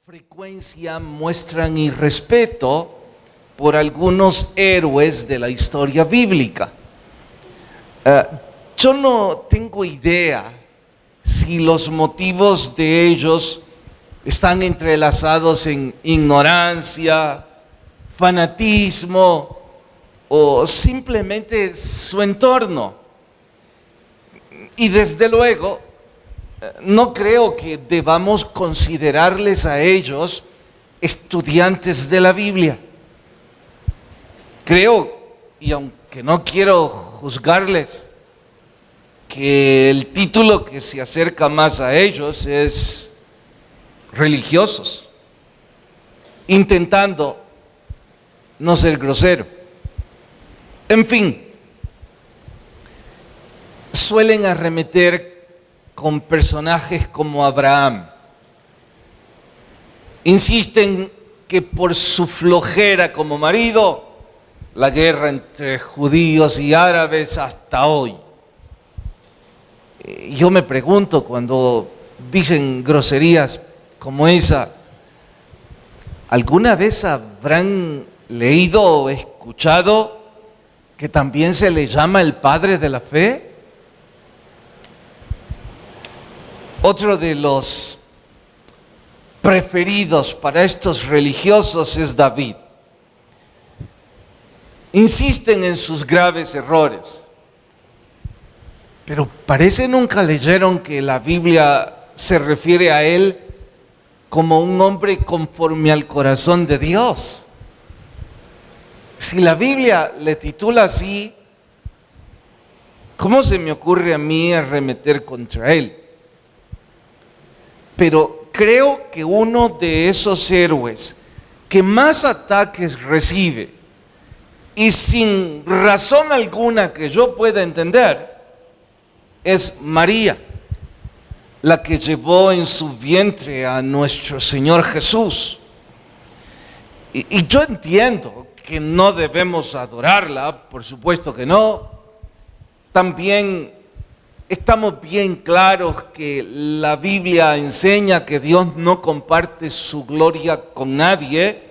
frecuencia muestran irrespeto por algunos héroes de la historia bíblica. Yo no tengo idea si los motivos de ellos están entrelazados en ignorancia, fanatismo o simplemente su entorno. Y desde luego, no creo que debamos considerarles a ellos estudiantes de la Biblia. Creo, y aunque no quiero juzgarles, que el título que se acerca más a ellos es religiosos, intentando no ser grosero. En fin, suelen arremeter con personajes como Abraham. Insisten que por su flojera como marido, la guerra entre judíos y árabes hasta hoy. Yo me pregunto cuando dicen groserías como esa, ¿alguna vez habrán leído o escuchado que también se le llama el padre de la fe? Otro de los preferidos para estos religiosos es David. Insisten en sus graves errores, pero parece nunca leyeron que la Biblia se refiere a él como un hombre conforme al corazón de Dios. Si la Biblia le titula así, ¿cómo se me ocurre a mí arremeter contra él? Pero creo que uno de esos héroes que más ataques recibe, y sin razón alguna que yo pueda entender, es María, la que llevó en su vientre a nuestro Señor Jesús. Y yo entiendo que no debemos adorarla, por supuesto que no. También estamos bien claros que la Biblia enseña que Dios no comparte su gloria con nadie,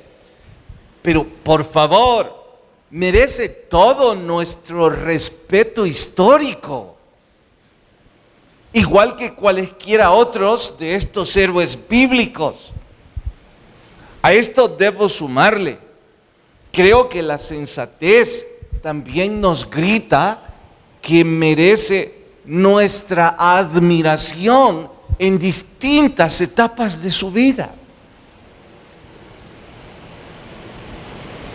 pero por favor, merece todo nuestro respeto histórico, igual que cualesquiera otros de estos héroes bíblicos. A esto debo sumarle, creo que la sensatez también nos grita que merece nuestra admiración en distintas etapas de su vida.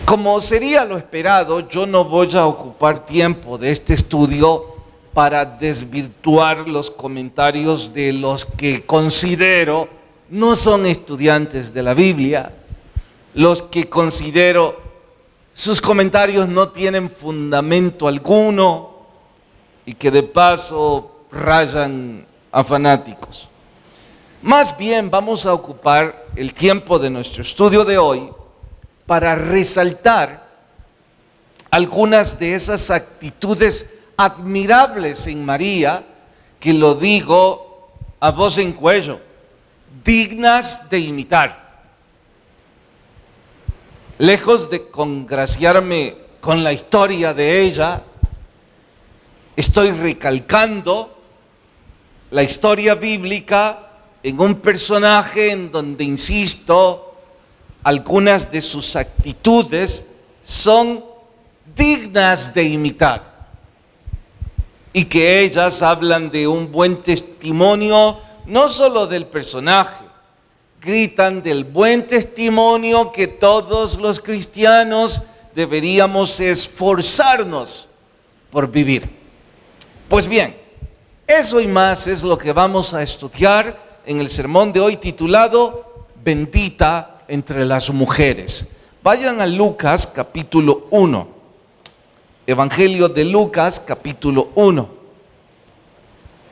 Como sería lo esperado, yo no voy a ocupar tiempo de este estudio para desvirtuar los comentarios de los que considero no son estudiantes de la Biblia, los que considero sus comentarios no tienen fundamento alguno y que de paso rayan a fanáticos. Más bien vamos a ocupar el tiempo de nuestro estudio de hoy para resaltar algunas de esas actitudes admirables en María, que lo digo a voz en cuello, dignas de imitar. Lejos de congraciarme con la historia de ella, estoy recalcando la historia bíblica en un personaje en donde, insisto, algunas de sus actitudes son dignas de imitar y que ellas hablan de un buen testimonio, no solo del personaje, gritan del buen testimonio que todos los cristianos deberíamos esforzarnos por vivir. Pues bien, eso y más es lo que vamos a estudiar en el sermón de hoy titulado Bendita entre las mujeres. Vayan a Lucas capítulo 1. Evangelio de Lucas capítulo 1.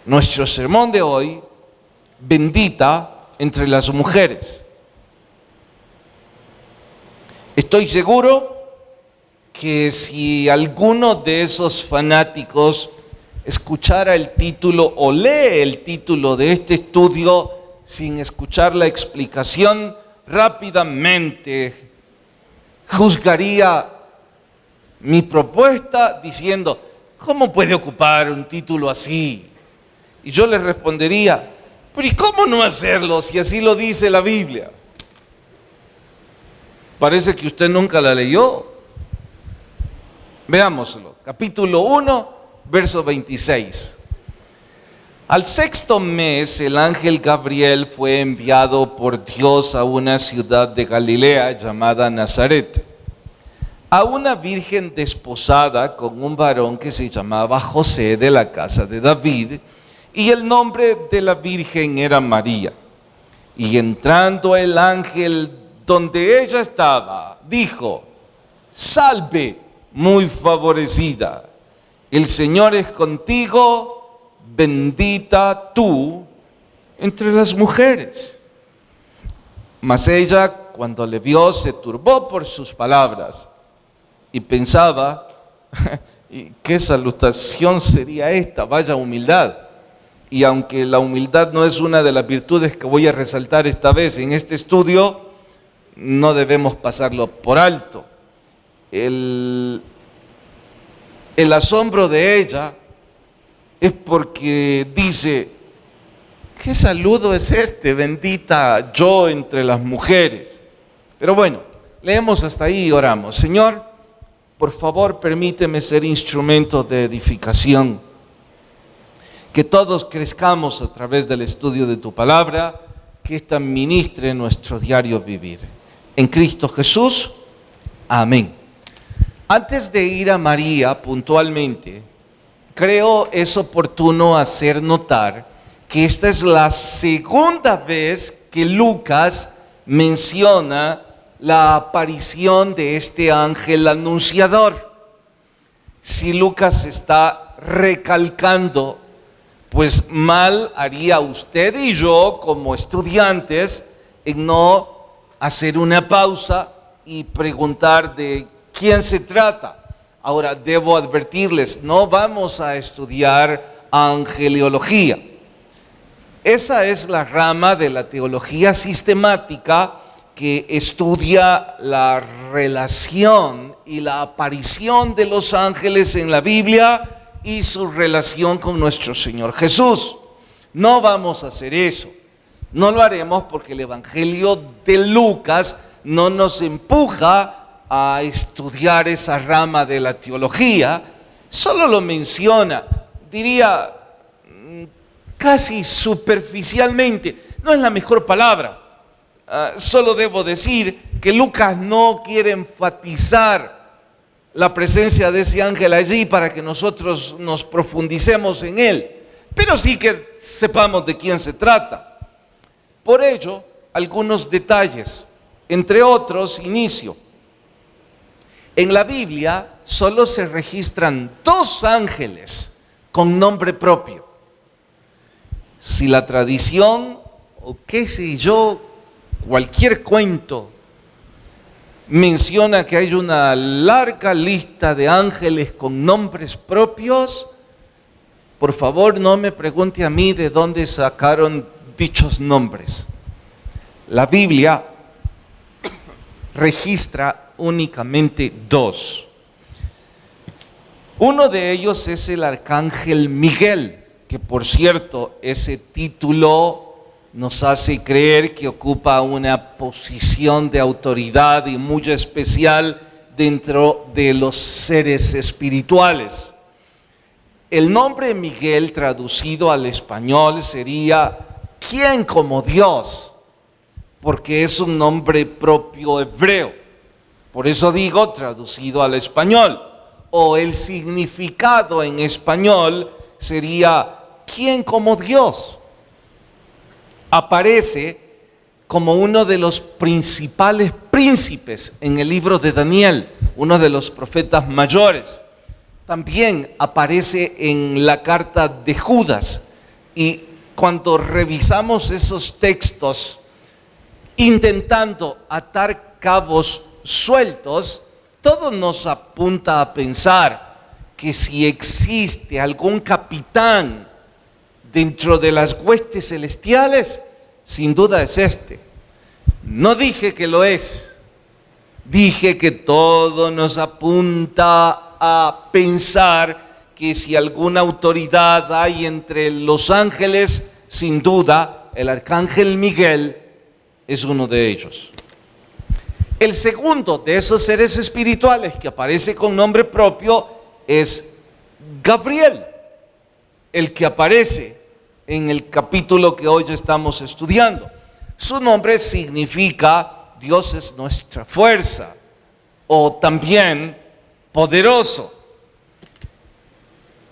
Nuestro sermón de hoy, bendita entre las mujeres. Estoy seguro que si alguno de esos fanáticos escuchara el título o lee el título de este estudio sin escuchar la explicación, rápidamente juzgaría mi propuesta diciendo, ¿cómo puede ocupar un título así? Y yo le respondería, pero ¿y cómo no hacerlo si así lo dice la Biblia? Parece que usted nunca la leyó. Veámoslo. Capítulo 1, verso 26. Al sexto mes, el ángel Gabriel fue enviado por Dios a una ciudad de Galilea llamada Nazaret, a una virgen desposada con un varón que se llamaba José, de la casa de David, y el nombre de la virgen era María. Y entrando el ángel donde ella estaba, dijo, salve, muy favorecida, el Señor es contigo, bendita tú entre las mujeres. Mas ella, cuando le vio, se turbó por sus palabras y pensaba, ¿qué salutación sería esta? Vaya humildad. Y aunque la humildad no es una de las virtudes que voy a resaltar esta vez en este estudio, no debemos pasarlo por alto. El asombro de ella es porque dice, ¿qué saludo es este? Bendita yo entre las mujeres. Pero bueno, leemos hasta ahí y oramos. Señor, por favor, permíteme ser instrumento de edificación. Que todos crezcamos a través del estudio de tu palabra, que ésta ministre nuestro diario vivir. En Cristo Jesús, amén. Antes de ir a María puntualmente, creo es oportuno hacer notar que esta es la segunda vez que Lucas menciona la aparición de este ángel anunciador. Si Lucas está recalcando, pues mal haría usted y yo como estudiantes en no hacer una pausa y preguntar de quién se trata. Ahora, debo advertirles, no vamos a estudiar angeliología. Esa es la rama de la teología sistemática que estudia la relación y la aparición de los ángeles en la Biblia y su relación con nuestro Señor Jesús. No vamos a hacer eso. No lo haremos porque el Evangelio de Lucas no nos empuja a estudiar esa rama de la teología, solo lo menciona, diría casi superficialmente, no es la mejor palabra, solo debo decir que Lucas no quiere enfatizar la presencia de ese ángel allí para que nosotros nos profundicemos en él, pero sí que sepamos de quién se trata. Por ello, algunos detalles, entre otros, inicio. En la Biblia solo se registran 2 ángeles con nombre propio. Si la tradición, o qué sé yo, cualquier cuento, menciona que hay una larga lista de ángeles con nombres propios, por favor no me pregunte a mí de dónde sacaron dichos nombres. La Biblia registra únicamente 2. Uno de ellos es el arcángel Miguel, que por cierto, ese título nos hace creer que ocupa una posición de autoridad y muy especial dentro de los seres espirituales. El nombre Miguel traducido al español sería ¿quién como Dios? Porque es un nombre propio hebreo. Por eso digo traducido al español, o el significado en español sería ¿quién como Dios? Aparece como uno de los principales príncipes en el libro de Daniel, uno de los profetas mayores. También aparece en la carta de Judas, y cuando revisamos esos textos intentando atar cabos sueltos, todo nos apunta a pensar que si existe algún capitán dentro de las huestes celestiales, sin duda es este. No dije que lo es. Dije que todo nos apunta a pensar que si alguna autoridad hay entre los ángeles, sin duda, el arcángel Miguel es uno de ellos. El segundo de esos seres espirituales que aparece con nombre propio es Gabriel, el que aparece en el capítulo que hoy estamos estudiando. Su nombre significa Dios es nuestra fuerza, o también poderoso.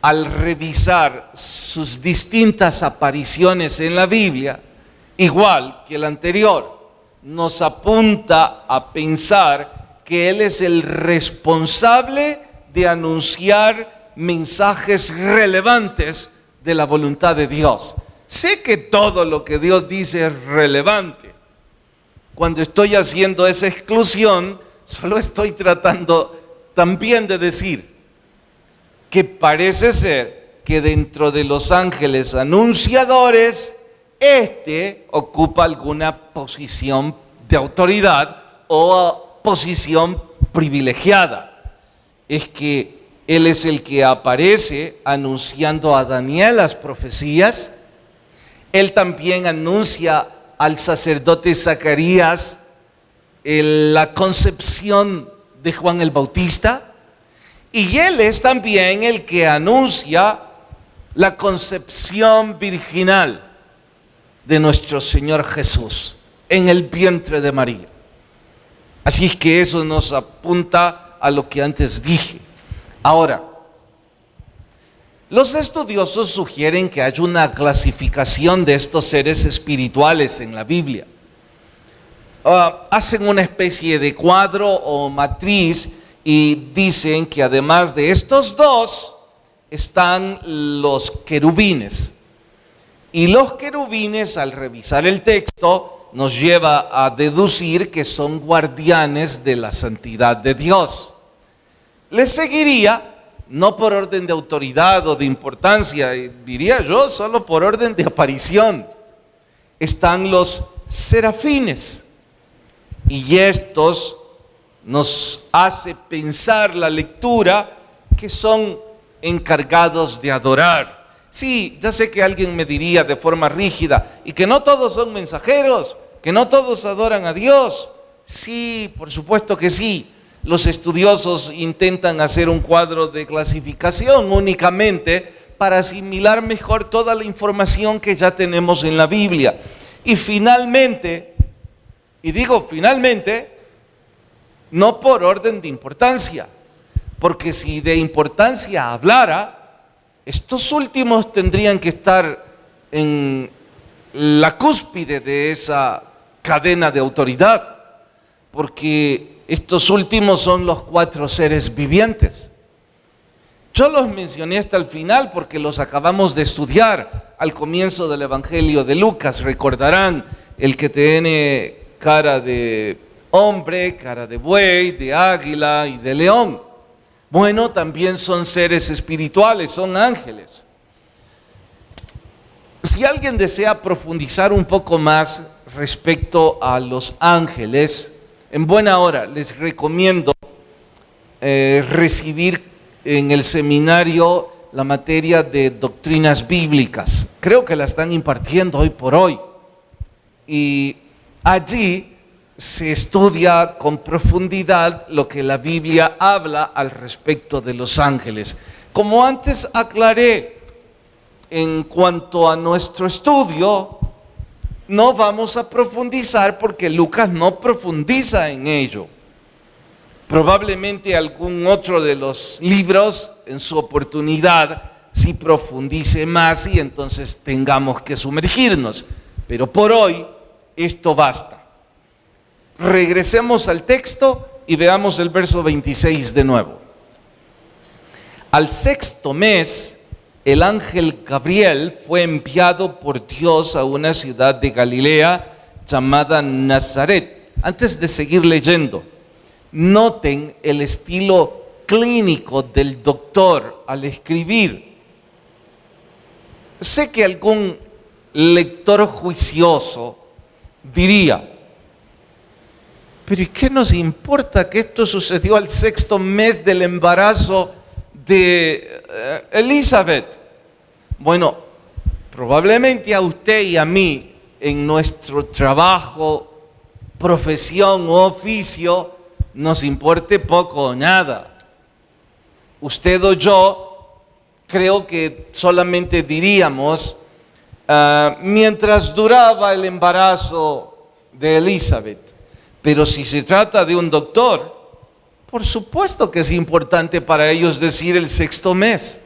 Al revisar sus distintas apariciones en la Biblia, igual que el anterior, nos apunta a pensar que Él es el responsable de anunciar mensajes relevantes de la voluntad de Dios. Sé que todo lo que Dios dice es relevante. Cuando estoy haciendo esa exclusión, solo estoy tratando también de decir que parece ser que dentro de los ángeles anunciadores, ocupa alguna posición de autoridad o posición privilegiada. Es que Él es el que aparece anunciando a Daniel las profecías. Él también anuncia al sacerdote Zacarías la concepción de Juan el Bautista. Y Él es también el que anuncia la concepción virginal de nuestro Señor Jesús en el vientre de María. Así es que eso nos apunta a lo que antes dije. Ahora, los estudiosos sugieren que hay una clasificación de estos seres espirituales en la Biblia. Hacen una especie de cuadro o matriz y dicen que además de estos dos están los querubines. Y los querubines, al revisar el texto, nos lleva a deducir que son guardianes de la santidad de Dios. Les seguiría, no por orden de autoridad o de importancia, diría yo, solo por orden de aparición, están los serafines. Y estos nos hace pensar la lectura que son encargados de adorar. Sí, ya sé que alguien me diría de forma rígida, y que no todos son mensajeros, que no todos adoran a Dios. Sí, por supuesto que sí. Los estudiosos intentan hacer un cuadro de clasificación únicamente para asimilar mejor toda la información que ya tenemos en la Biblia. Y finalmente, y digo finalmente, no por orden de importancia, porque si de importancia hablara, estos últimos tendrían que estar en la cúspide de esa cadena de autoridad, porque estos últimos son los 4 seres vivientes. Yo los mencioné hasta el final porque los acabamos de estudiar al comienzo del Evangelio de Lucas. Recordarán el que tiene cara de hombre, cara de buey, de águila y de león. Bueno, también son seres espirituales, son ángeles. Si alguien desea profundizar un poco más respecto a los ángeles, en buena hora les recomiendo recibir en el seminario la materia de doctrinas bíblicas. Creo que la están impartiendo hoy por hoy. Y allí se estudia con profundidad lo que la Biblia habla al respecto de los ángeles. Como antes aclaré, en cuanto a nuestro estudio, no vamos a profundizar porque Lucas no profundiza en ello. Probablemente algún otro de los libros en su oportunidad sí profundice más y entonces tengamos que sumergirnos. Pero por hoy esto basta. Regresemos al texto y veamos el verso 26 de nuevo. Al 6º mes, el ángel Gabriel fue enviado por Dios a una ciudad de Galilea llamada Nazaret. Antes de seguir leyendo, noten el estilo clínico del doctor al escribir. Sé que algún lector juicioso diría: pero ¿y qué nos importa que esto sucedió al 6º mes del embarazo de Elizabeth? Bueno, probablemente a usted y a mí, en nuestro trabajo, profesión o oficio, nos importe poco o nada. Usted o yo, creo que solamente diríamos, mientras duraba el embarazo de Elizabeth. Pero si se trata de un doctor, por supuesto que es importante para ellos decir el 6º mes.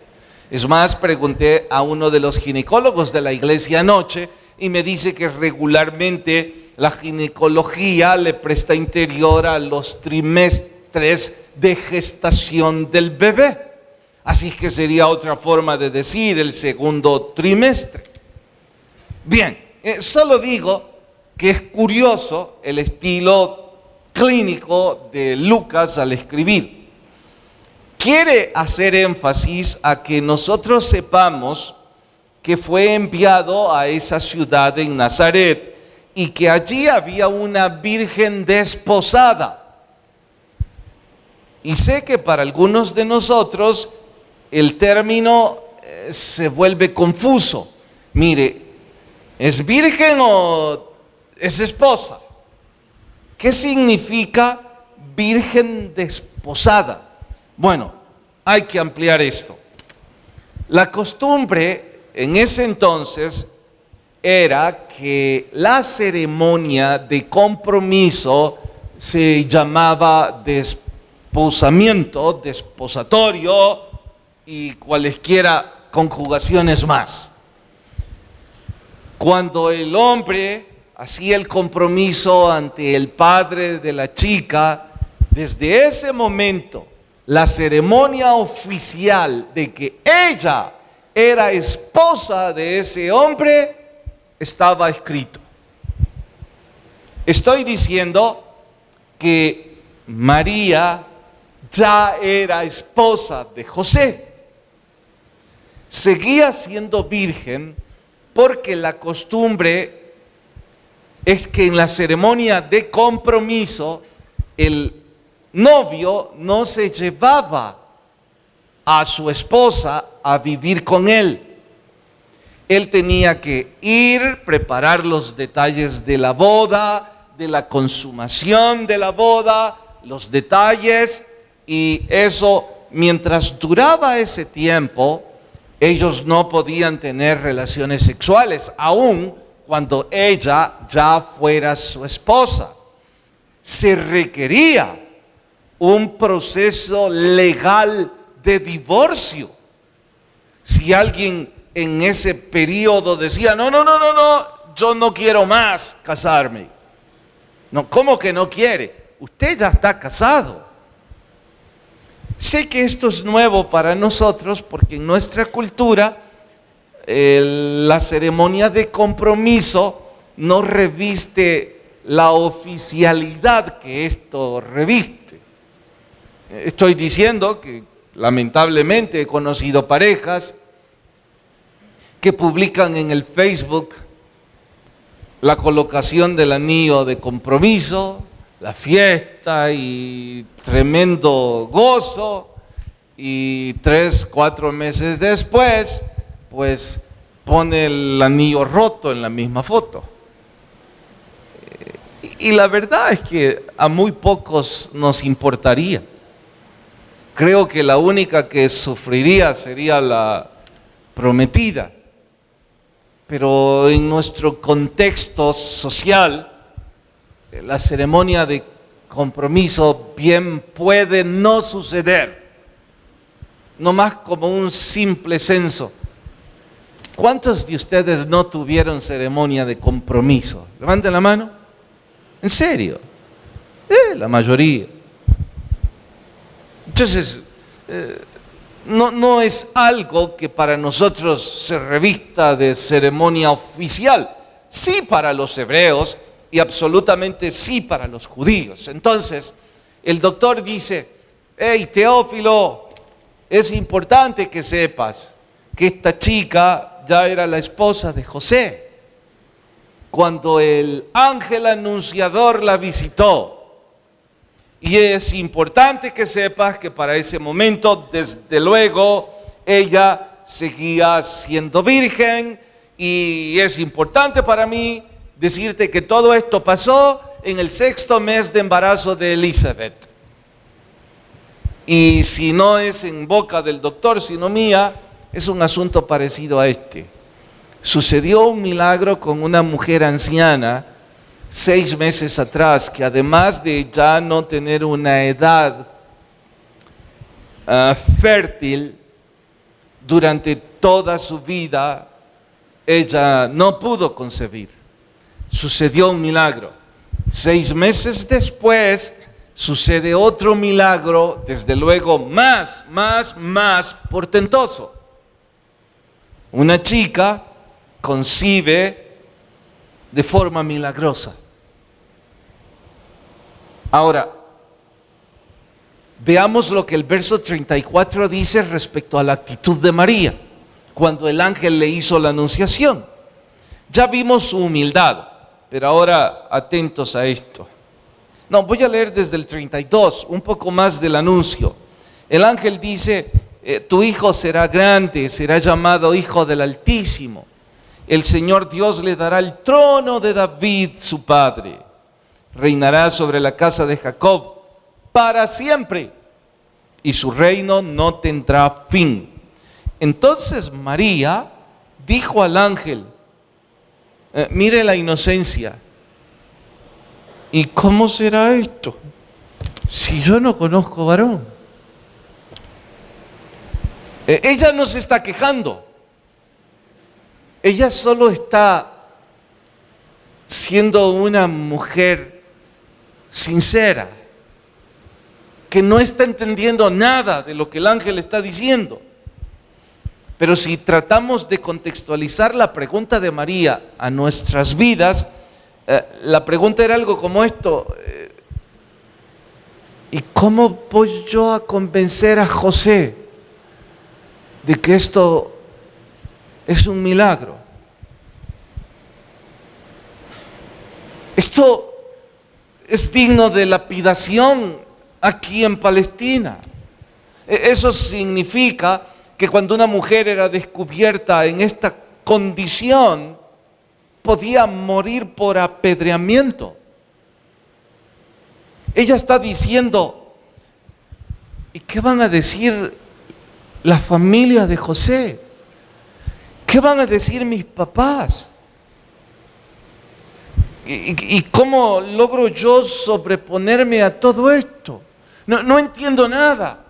Es más, pregunté a uno de los ginecólogos de la iglesia anoche y me dice que regularmente la ginecología le presta interior a los trimestres de gestación del bebé. Así que sería otra forma de decir el 2º trimestre. Bien, solo digo que es curioso el estilo clínico de Lucas al escribir. Quiere hacer énfasis a que nosotros sepamos que fue enviado a esa ciudad en Nazaret y que allí había una virgen desposada. Y sé que para algunos de nosotros el término se vuelve confuso. Mire, ¿es virgen o es esposa? ¿Qué significa virgen desposada? Bueno, hay que ampliar esto. La costumbre en ese entonces era que la ceremonia de compromiso se llamaba desposamiento, desposatorio y cualesquiera conjugaciones más. Cuando el hombre hacía el compromiso ante el padre de la chica, desde ese momento la ceremonia oficial de que ella era esposa de ese hombre estaba escrito. Estoy diciendo que María ya era esposa de José. Seguía siendo virgen porque la costumbre es que en la ceremonia de compromiso el novio no se llevaba a su esposa a vivir con él. Él tenía que ir, preparar los detalles de la boda, de la consumación de la boda, los detalles, y eso, mientras duraba ese tiempo, ellos no podían tener relaciones sexuales, aun cuando ella ya fuera su esposa. Se requería un proceso legal de divorcio. Si alguien en ese periodo decía, no, yo no quiero más casarme. No, ¿cómo que no quiere? Usted ya está casado. Sé que esto es nuevo para nosotros porque en nuestra cultura la ceremonia de compromiso no reviste la oficialidad que esto reviste. Estoy diciendo que lamentablemente he conocido parejas que publican en el Facebook la colocación del anillo de compromiso, la fiesta y tremendo gozo, y 3, 4 meses después, pues pone el anillo roto en la misma foto. Y la verdad es que a muy pocos nos importaría. Creo que la única que sufriría sería la prometida. Pero en nuestro contexto social, la ceremonia de compromiso bien puede no suceder, no más como un simple censo. ¿Cuántos de ustedes no tuvieron ceremonia de compromiso? Levanten la mano. ¿En serio? La mayoría. Entonces, no es algo que para nosotros se revista de ceremonia oficial. Sí para los hebreos y absolutamente sí para los judíos. Entonces, el doctor dice, hey Teófilo, es importante que sepas que esta chica ya era la esposa de José. Cuando el ángel anunciador la visitó Y es importante que sepas que para ese momento, desde luego, ella seguía siendo virgen. Y es importante para mí decirte que todo esto pasó en el 6º mes de embarazo de Elizabeth. Y si no es en boca del doctor, sino mía, es un asunto parecido a este. Sucedió un milagro con una mujer anciana 6 meses atrás, que además de ya no tener una edad fértil, durante toda su vida ella no pudo concebir. Sucedió un milagro. 6 meses después sucede otro milagro, desde luego más portentoso. Una chica concibe de forma milagrosa. Ahora, veamos lo que el verso 34 dice respecto a la actitud de María, cuando el ángel le hizo la anunciación. Ya vimos su humildad, pero ahora atentos a esto. No, voy a leer desde el 32, un poco más del anuncio. El ángel dice, tu hijo será grande, será llamado Hijo del Altísimo. El Señor Dios le dará el trono de David, su padre. Reinará sobre la casa de Jacob para siempre, y su reino no tendrá fin. Entonces María dijo al ángel, mire la inocencia, ¿y cómo será esto si yo no conozco varón? Ella no se está quejando. Ella solo está siendo una mujer sincera, que no está entendiendo nada de lo que el ángel está diciendo. Pero si tratamos de contextualizar la pregunta de María a nuestras vidas, la pregunta era algo como esto: ¿y cómo voy yo a convencer a José de que esto es un milagro? Esto es digno de lapidación aquí en Palestina. Eso significa que cuando una mujer era descubierta en esta condición, podía morir por apedreamiento. Ella está diciendo, ¿y qué van a decir la familia de José? ¿Qué van a decir mis papás? ¿Y cómo logro yo sobreponerme a todo esto? No entiendo nada.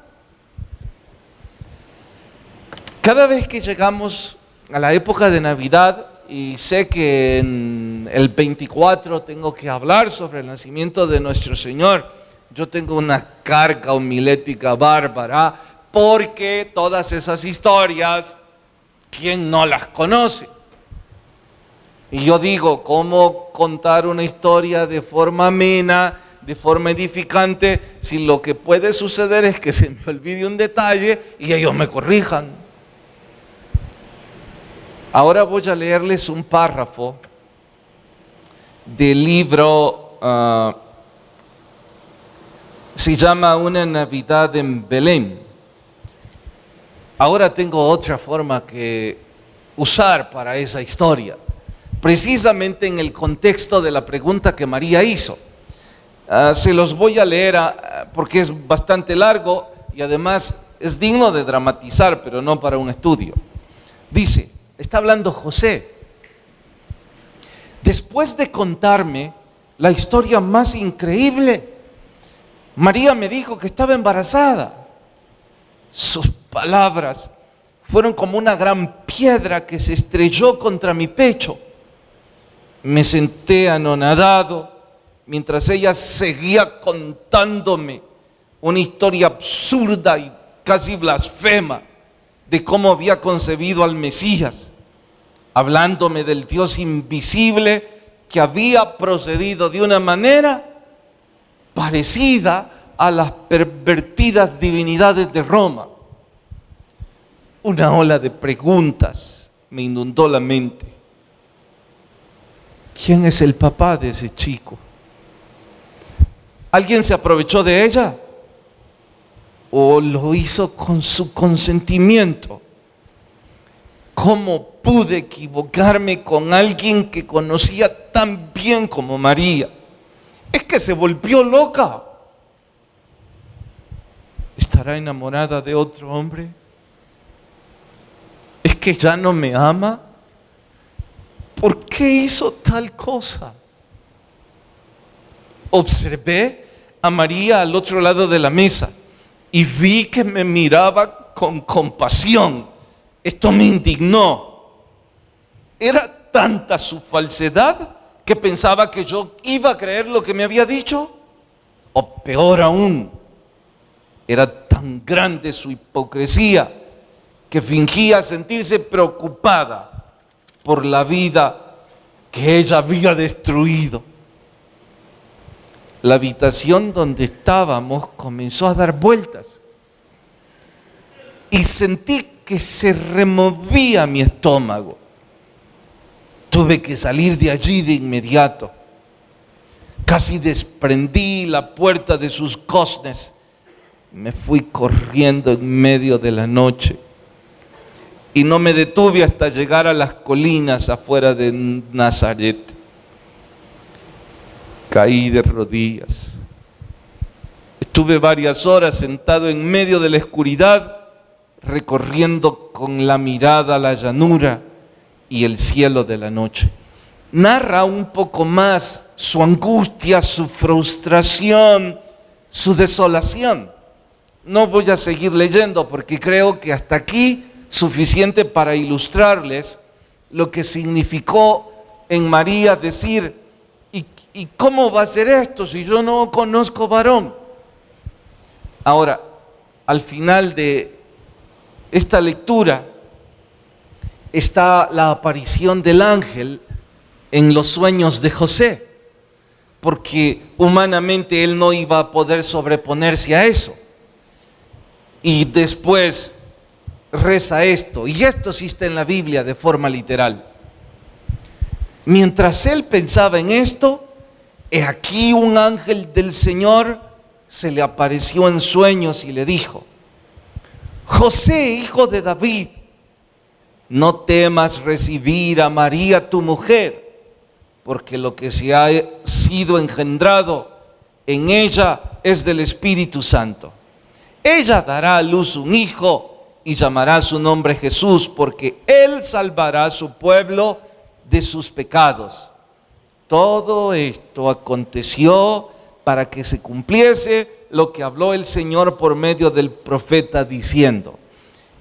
Cada vez que llegamos a la época de Navidad, y sé que en el 24 tengo que hablar sobre el nacimiento de nuestro Señor, yo tengo una carga homilética bárbara, porque todas esas historias, ¿quién no las conoce? Y yo digo, ¿cómo contar una historia de forma amena, de forma edificante, si lo que puede suceder es que se me olvide un detalle y ellos me corrijan? Ahora voy a leerles un párrafo del libro, se llama Una Navidad en Belén. Ahora tengo otra forma que usar para esa historia, precisamente en el contexto de la pregunta que María hizo. Se los voy a leer porque es bastante largo y además es digno de dramatizar, pero no para un estudio. Dice, está hablando José: después de contarme la historia más increíble, María me dijo que estaba embarazada. Sus palabras fueron como una gran piedra que se estrelló contra mi pecho. Me senté anonadado mientras ella seguía contándome una historia absurda y casi blasfema de cómo había concebido al Mesías, hablándome del Dios invisible que había procedido de una manera parecida a las pervertidas divinidades de Roma. Una ola de preguntas me inundó la mente. ¿Quién es el papá de ese chico? ¿Alguien se aprovechó de ella? ¿O lo hizo con su consentimiento? ¿Cómo pude equivocarme con alguien que conocía tan bien como María? Es que se volvió loca. ¿Estará enamorada de otro hombre? ¿Es que ya no me ama? ¿Por qué hizo tal cosa? Observé a María al otro lado de la mesa y vi que me miraba con compasión. Esto me indignó. ¿Era tanta su falsedad que pensaba que yo iba a creer lo que me había dicho? O peor aún, era tan grande su hipocresía que fingía sentirse preocupada por la vida que ella había destruido. La habitación donde estábamos comenzó a dar vueltas y sentí que se removía mi estómago. Tuve que salir de allí de inmediato. Casi desprendí la puerta de sus goznes. Me fui corriendo en medio de la noche y no me detuve hasta llegar a las colinas afuera de Nazaret. Caí de rodillas. Estuve varias horas sentado en medio de la oscuridad, recorriendo con la mirada la llanura y el cielo de la noche. Narra un poco más su angustia, su frustración, su desolación. No voy a seguir leyendo porque creo que hasta aquí suficiente para ilustrarles lo que significó en María decir: ¿y cómo va a ser esto si yo no conozco varón? Ahora, al final de esta lectura está la aparición del ángel en los sueños de José, porque humanamente él no iba a poder sobreponerse a eso. Y después reza esto, y esto sí está en la Biblia de forma literal. Mientras él pensaba en esto, he aquí un ángel del Señor se le apareció en sueños y le dijo: José, hijo de David, no temas recibir a María tu mujer, porque lo que se ha sido engendrado en ella es del Espíritu Santo. Ella dará a luz un hijo y llamará su nombre Jesús, porque él salvará a su pueblo de sus pecados. Todo esto aconteció para que se cumpliese lo que habló el Señor por medio del profeta diciendo: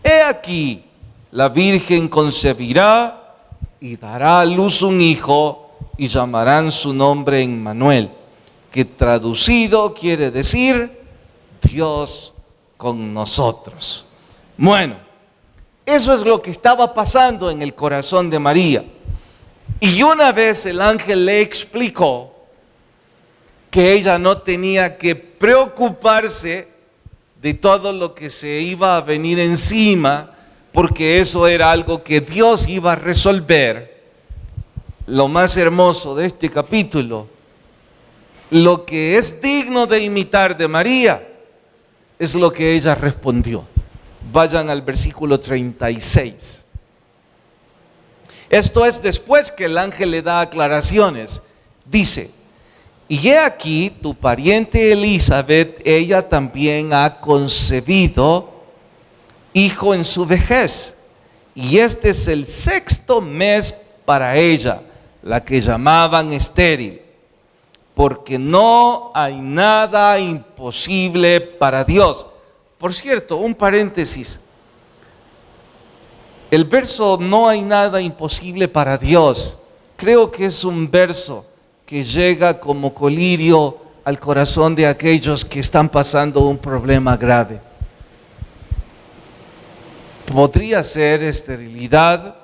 he aquí, la Virgen concebirá y dará a luz un hijo y llamarán su nombre Emmanuel, que traducido quiere decir Dios con nosotros. Bueno, eso es lo que estaba pasando en el corazón de María. Y una vez el ángel le explicó que ella no tenía que preocuparse de todo lo que se iba a venir encima, porque eso era algo que Dios iba a resolver. Lo más hermoso de este capítulo, lo que es digno de imitar de María, es lo que ella respondió. Vayan al versículo 36. Esto es después que el ángel le da aclaraciones. Dice: y he aquí tu pariente Elizabeth, ella también ha concebido hijo en su vejez, y este es el 6º mes para ella, la que llamaban estéril, porque no hay nada imposible para Dios. Por cierto, un paréntesis. El verso "no hay nada imposible para Dios", creo que es un verso que llega como colirio al corazón de aquellos que están pasando un problema grave. Podría ser esterilidad,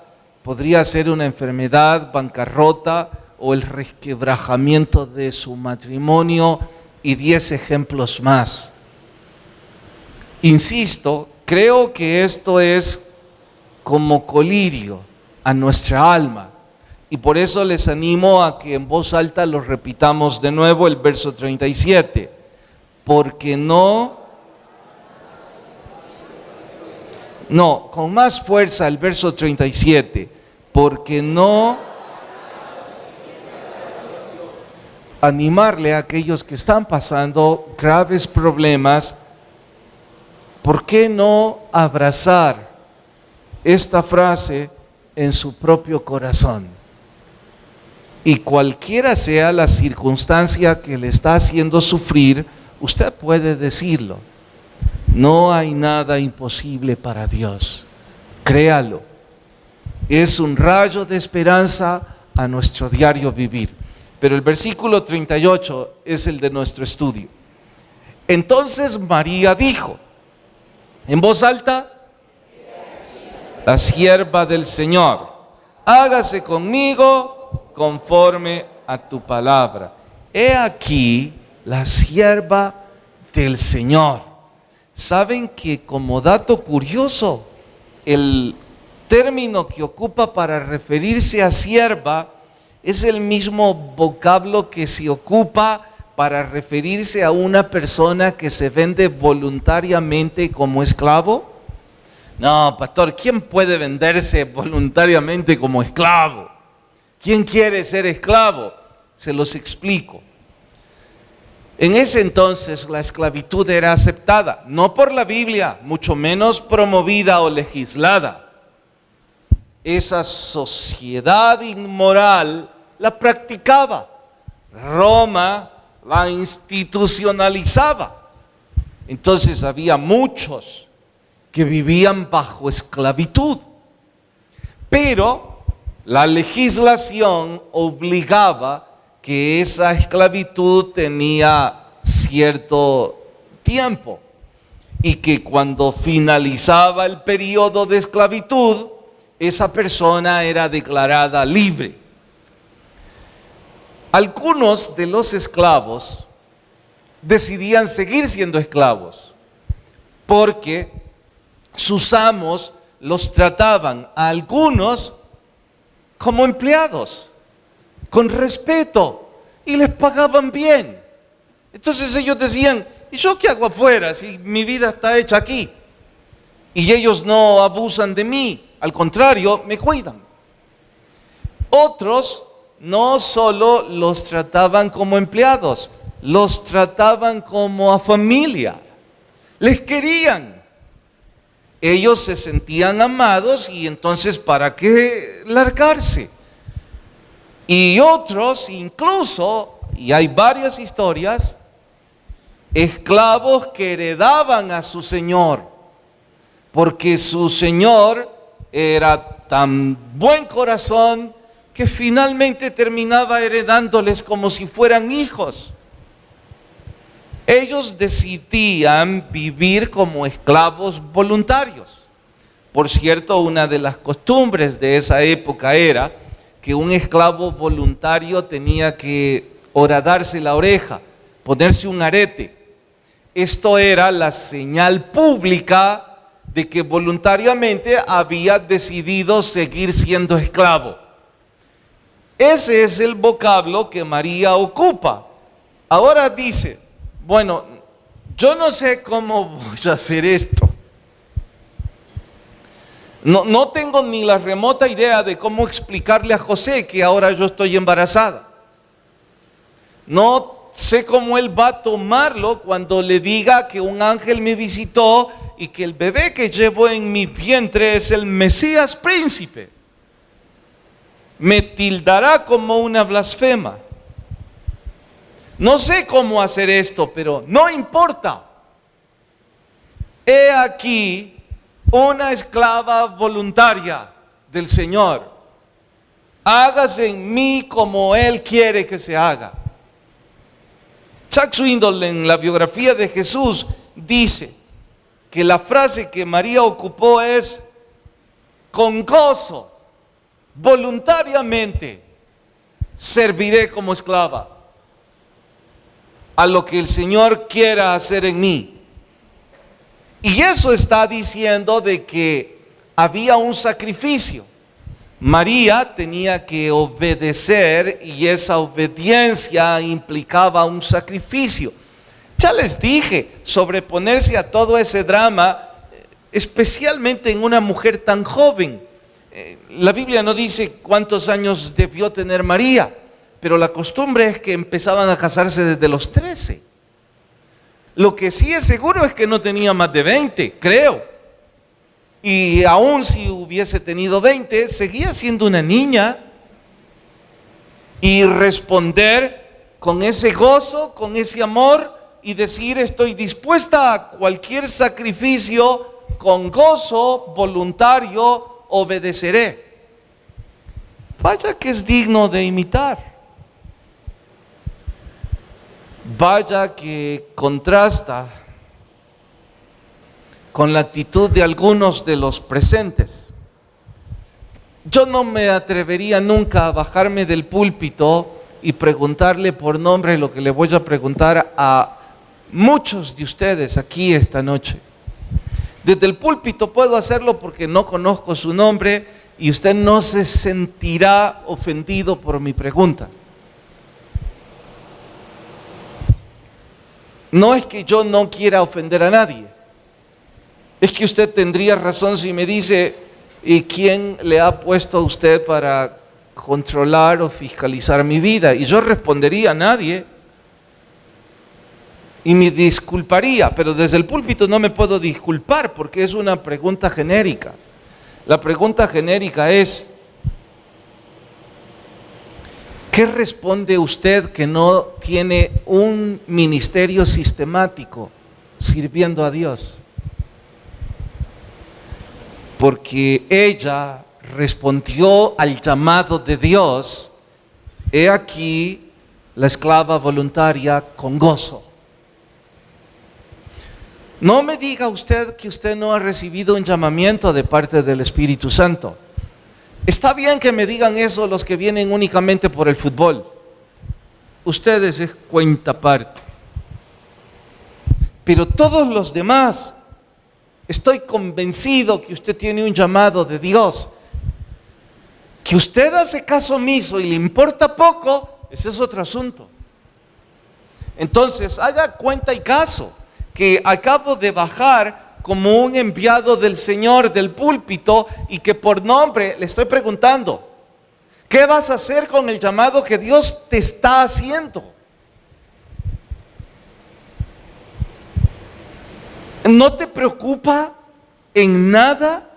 podría ser una enfermedad, bancarrota o el resquebrajamiento de su matrimonio y 10 ejemplos más. Insisto, creo que esto es como colirio a nuestra alma Y por eso les animo a que en voz alta lo repitamos de nuevo el verso 37. Porque con más fuerza el verso 37. Porque no animarle a aquellos que están pasando graves problemas. ¿Por qué no abrazar esta frase en su propio corazón? Y cualquiera sea la circunstancia que le está haciendo sufrir, usted puede decirlo. No hay nada imposible para Dios. Créalo. Es un rayo de esperanza a nuestro diario vivir. Pero el versículo 38 es el de nuestro estudio. Entonces María dijo, en voz alta, la sierva del Señor, hágase conmigo conforme a tu palabra. He aquí la sierva del Señor. ¿Saben que como dato curioso, el término que ocupa para referirse a sierva es el mismo vocablo que se ocupa para referirse a una persona que se vende voluntariamente como esclavo? No, pastor, ¿quién puede venderse voluntariamente como esclavo? ¿Quién quiere ser esclavo? Se los explico. En ese entonces la esclavitud era aceptada, no por la Biblia, mucho menos promovida o legislada. Esa sociedad inmoral la practicaba. Roma la institucionalizaba. Entonces había muchos que vivían bajo esclavitud. Pero la legislación obligaba que esa esclavitud tenía cierto tiempo y que cuando finalizaba el periodo de esclavitud, esa persona era declarada libre. Algunos de los esclavos decidían seguir siendo esclavos porque sus amos los trataban a algunos como empleados, con respeto, y les pagaban bien. Entonces ellos decían, ¿y yo qué hago afuera si mi vida está hecha aquí? Y ellos no abusan de mí, al contrario, me cuidan. Otros no solo los trataban como empleados, los trataban como a familia, les querían. Ellos se sentían amados y entonces ¿para qué largarse? Y otros incluso, y hay varias historias, esclavos que heredaban a su señor, porque su señor era tan buen corazón que finalmente terminaba heredándoles como si fueran hijos. Ellos decidían vivir como esclavos voluntarios. Por cierto, una de las costumbres de esa época era que un esclavo voluntario tenía que horadarse la oreja, ponerse un arete. Esto era la señal pública de que voluntariamente había decidido seguir siendo esclavo. Ese es el vocablo que María ocupa. Ahora dice, bueno, yo no sé cómo voy a hacer esto. No tengo ni la remota idea de cómo explicarle a José que ahora yo estoy embarazada. No sé cómo él va a tomarlo cuando le diga que un ángel me visitó y que el bebé que llevo en mi vientre es el Mesías príncipe. Me tildará como una blasfema. No sé cómo hacer esto, pero no importa. He aquí una esclava voluntaria del Señor. Hágase en mí como Él quiere que se haga. Chuck Swindoll, en la biografía de Jesús, dice que la frase que María ocupó es: con gozo, voluntariamente, serviré como esclava a lo que el Señor quiera hacer en mí. Y eso está diciendo de que había un sacrificio. María tenía que obedecer y esa obediencia implicaba un sacrificio. Ya les dije, sobreponerse a todo ese drama, especialmente en una mujer tan joven. La Biblia no dice cuántos años debió tener María, pero la costumbre es que empezaban a casarse desde los 13. Lo que sí es seguro es que no tenía más de 20, creo. Y aún si hubiese tenido 20, seguía siendo una niña. Y responder con ese gozo, con ese amor y decir: estoy dispuesta a cualquier sacrificio, con gozo, voluntario, obedeceré. Vaya que es digno de imitar. Vaya que contrasta con la actitud de algunos de los presentes. Yo no me atrevería nunca a bajarme del púlpito y preguntarle por nombre lo que le voy a preguntar a muchos de ustedes aquí esta noche. Desde el púlpito puedo hacerlo porque no conozco su nombre y usted no se sentirá ofendido por mi pregunta. No es que yo no quiera ofender a nadie. Es que usted tendría razón si me dice: ¿y quién le ha puesto a usted para controlar o fiscalizar mi vida? Y yo respondería: a nadie. Y me disculparía, pero desde el púlpito no me puedo disculpar porque es una pregunta genérica. La pregunta genérica es: ¿qué responde usted que no tiene un ministerio sistemático sirviendo a Dios? Porque ella respondió al llamado de Dios. He aquí la esclava voluntaria con gozo. No me diga usted que usted no ha recibido un llamamiento de parte del Espíritu Santo. Está bien que me digan eso los que vienen únicamente por el fútbol. Ustedes es cuenta aparte. Pero todos los demás, estoy convencido que usted tiene un llamado de Dios. Que usted hace caso omiso y le importa poco, ese es otro asunto. Entonces, haga cuenta y caso que acabo de bajar como un enviado del Señor del púlpito y que por nombre le estoy preguntando: ¿qué vas a hacer con el llamado que Dios te está haciendo? ¿No te preocupa en nada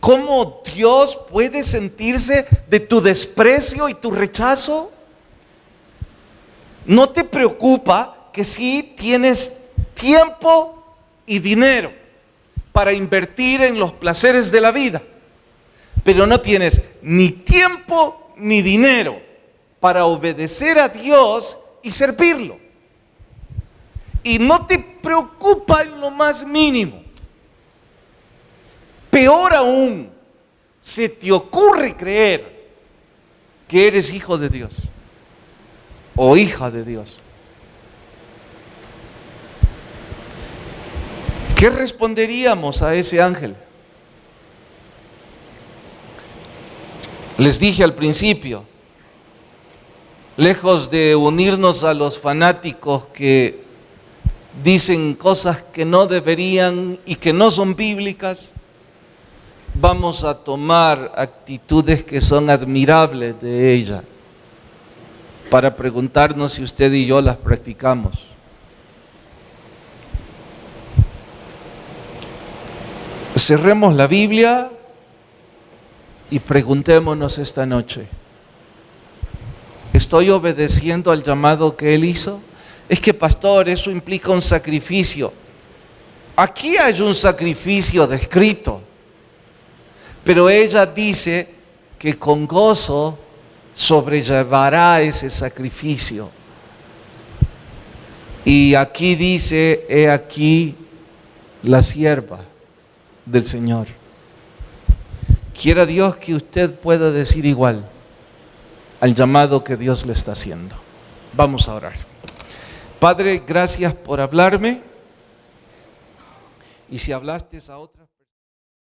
cómo Dios puede sentirse de tu desprecio y tu rechazo? ¿No te preocupa que sí tienes tiempo y dinero para invertir en los placeres de la vida, pero no tienes ni tiempo ni dinero para obedecer a Dios y servirlo? Y no te preocupa en lo más mínimo. Peor aún, se te ocurre creer que eres hijo de Dios o hija de Dios. ¿Qué responderíamos a ese ángel? Les dije al principio, lejos de unirnos a los fanáticos que dicen cosas que no deberían y que no son bíblicas, vamos a tomar actitudes que son admirables de ella para preguntarnos si usted y yo las practicamos. Cerremos la Biblia y preguntémonos esta noche: ¿estoy obedeciendo al llamado que Él hizo? Es que, pastor, eso implica un sacrificio. Aquí hay un sacrificio descrito, pero ella dice que con gozo sobrellevará ese sacrificio. Y aquí dice: he aquí la sierva del Señor. Quiera Dios que usted pueda decir igual al llamado que Dios le está haciendo. Vamos a orar. Padre, gracias por hablarme. Y si hablaste a otras